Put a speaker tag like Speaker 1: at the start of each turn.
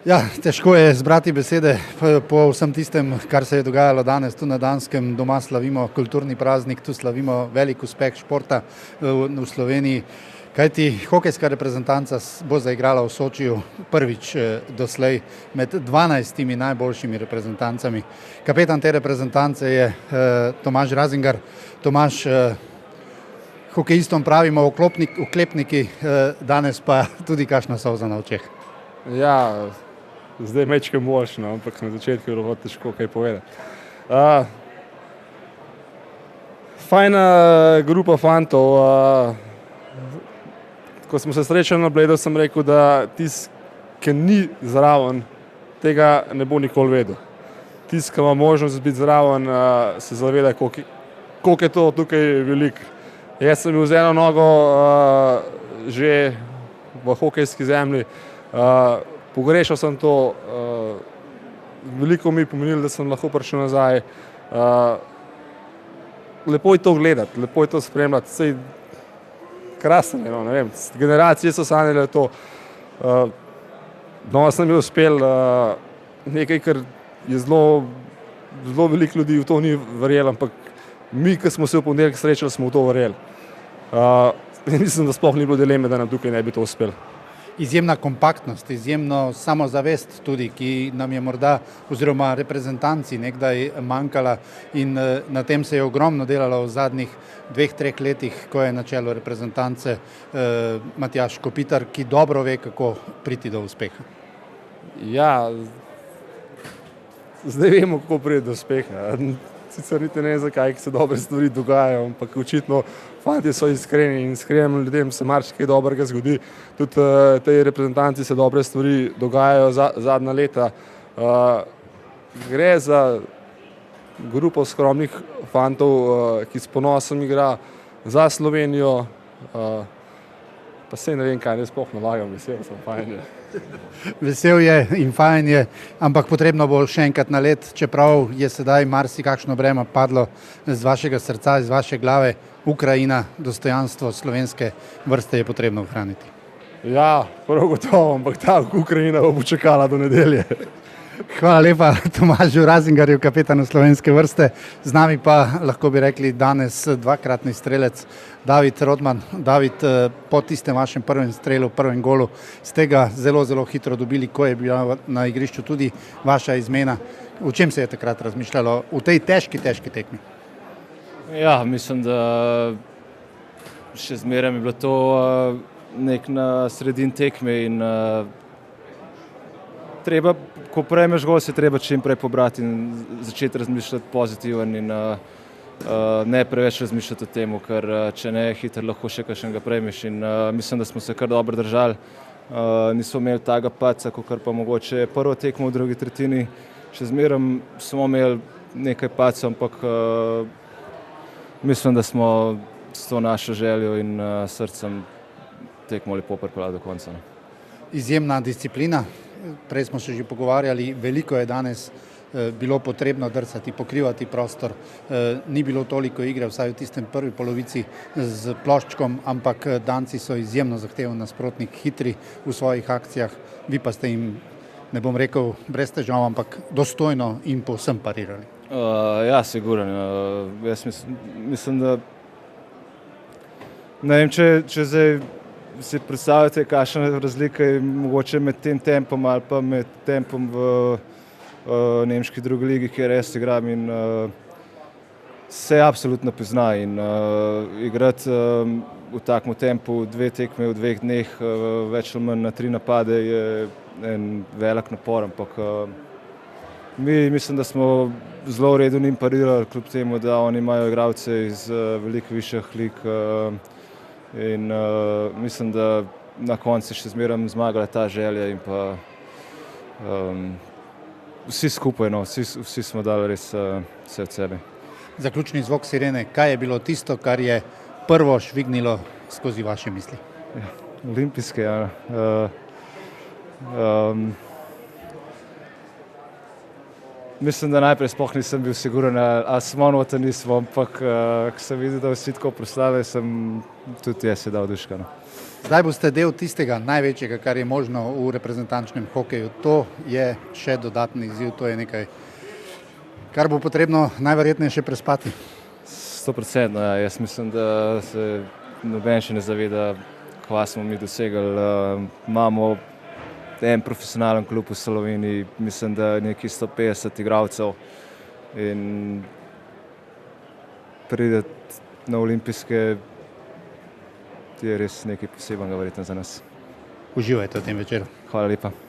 Speaker 1: Ja, težko je zbrati besede po vsem tistem, kar se je dogajalo danes tu na Danskem. Doma slavimo kulturni praznik, tu slavimo velik uspeh športa v Sloveniji. Kajti hokejska reprezentanca bo zaigrala v Sočiju prvič doslej med 12 najboljšimi reprezentancami. Kapetan te reprezentance je Tomaž Razingar. Tomaž, hokejistom pravimo oklepniki, danes pa tudi kakšna solza na očeh.
Speaker 2: Ja, zdaj mečke močno, ampak na začetku je bilo težko kaj povedati. Fajna grupa fantov. Ko smo se srečali na Bledu, sem rekel, da tisti, ki ni zraven, tega ne bo nikoli vedel. Tisti, ki ima možnost biti zraven, se zaveda, koliko je to tukaj veliko. Jaz sem bil z eno nogo že v hokejski zemlji. Pogrešal sem to, veliko mi je pomenilo, da sem lahko prišel nazaj. Lepo je to gledati, lepo je to spremljati. Sej krasno, ne vem, generacije so sanjale to. Danes nam je uspel nekaj, kar je zelo veliko ljudi v to ni verjelo, ampak mi, ki smo se v ponedeljek srečali, smo v to verjeli. Mislim, da sploh ni bilo dileme, da nam tukaj ne bi to uspelo.
Speaker 1: Izjemna kompaktnost, izjemno samozavest tudi, ki nam je morda oziroma reprezentanci nekdaj manjkala in na tem se je ogromno delalo v zadnjih 2-3 letih, ko je na čelu reprezentance Matjaž Kopitar, ki dobro ve, kako priti do uspeha.
Speaker 2: Ja, zdaj vemo, kako priti do uspeha. Sicer niti ne vem, zakaj se dobre stvari dogajajo, ampak očitno fantje so iskreni in iskrenim ljudem se marsikaj dobrega zgodi. Tudi tej reprezentanci se dobre stvari dogajajo zadnja leta. Gre za grupo skromnih fantov, ki s ponosom igra za Slovenijo. Pa saj ne vem, kaj ne sploh nalagam, vesel sem, fajn je.
Speaker 1: Vesel je in fajn je, ampak potrebno bo še enkrat na led, čeprav je sedaj marsikakšno breme padlo z vašega srca, iz vaše glave. Ukrajina, dostojanstvo slovenske vrste je potrebno ohraniti.
Speaker 2: Ja, prav gotovo, ampak ta Ukrajina bo počakala do nedelje.
Speaker 1: Hvala lepa Tomažu Razingarju, kapetanu slovenske vrste. Z nami pa lahko bi rekli danes dvakratni strelec David Rodman. David, po tistem vašem prvem strelu, prvem golu, ste ga zelo hitro dobili, ko je bila na igrišču tudi vaša izmena. V čem se je takrat razmišljalo v tej težki tekmi?
Speaker 3: Ja, mislim, da še zmeraj je bilo to nek na sredin tekme in treba, ko prejmeš gol, se treba čim prej pobrati in začeti razmišljati pozitiven in ne preveč razmišljati o tem, ker če ne, hitro lahko še kakšnega prejmeš in mislim, da smo se kar dobro držali. Nismo imeli tega padca, kakor pa mogoče prvo tekmo v drugi tretjini. Še zmeraj smo imeli nekaj padcev, ampak mislim, da smo s to našo željo in srcem tekmo lepo pripeljali do konca.
Speaker 1: Izjemna disciplina. Prej smo se že pogovarjali, veliko je danes bilo potrebno drsati, pokrivati prostor. Ni bilo toliko igre, vsaj v tistem prvi polovici z ploščkom, ampak Danci so izjemno zahteven nasprotnik, hitri v svojih akcijah. Vi pa ste jim, ne bom rekel brez težav, ampak dostojno in povsem parirali.
Speaker 3: Ja, sigurno. Jaz mislim, da ne vem, če zdaj si predstavljate, kakšna razlika je mogoče med tem tempom ali pa med tempom v nemški drugi ligi, kjer res igram in se absolutno pozna in igrati v takem tempu 2 tekme v 2 dneh, več ali manj na 3 napade je en velik napor, ampak mi mislim, da smo zelo v redu njim parirali, kljub temu, da oni imajo igralce iz veliko višjih lig. In mislim, da na koncu še zmeraj zmagala ta želja in pa vsi skupaj, vsi smo dali res vse od sebe.
Speaker 1: Zaključni zvok sirene, kaj je bilo tisto, kar je prvo švignilo skozi vaše misli?
Speaker 3: Ja, olimpijske, ja. Mislim, da najprej sploh nisem bil siguren, ali smo not ali nismo, ampak ko sem videl, da vsi tako proslavljajo, sem tudi jaz si dal duška.
Speaker 1: Zdaj boste del tistega največjega, kar je možno v reprezentančnem hokeju. To je še dodatni izziv, to je nekaj, kar bo potrebno najverjetneje še prespati.
Speaker 3: 100%, ja. Jaz mislim, da se noben še ne zaveda, kva smo mi dosegli. Imamo en profesionalen klub v Sloveniji, mislim, da nekaj 150 igralcev in prideti na olimpijske je res nekaj posebenega verjetno za nas.
Speaker 1: Uživajte v tem večeru.
Speaker 3: Hvala lepa.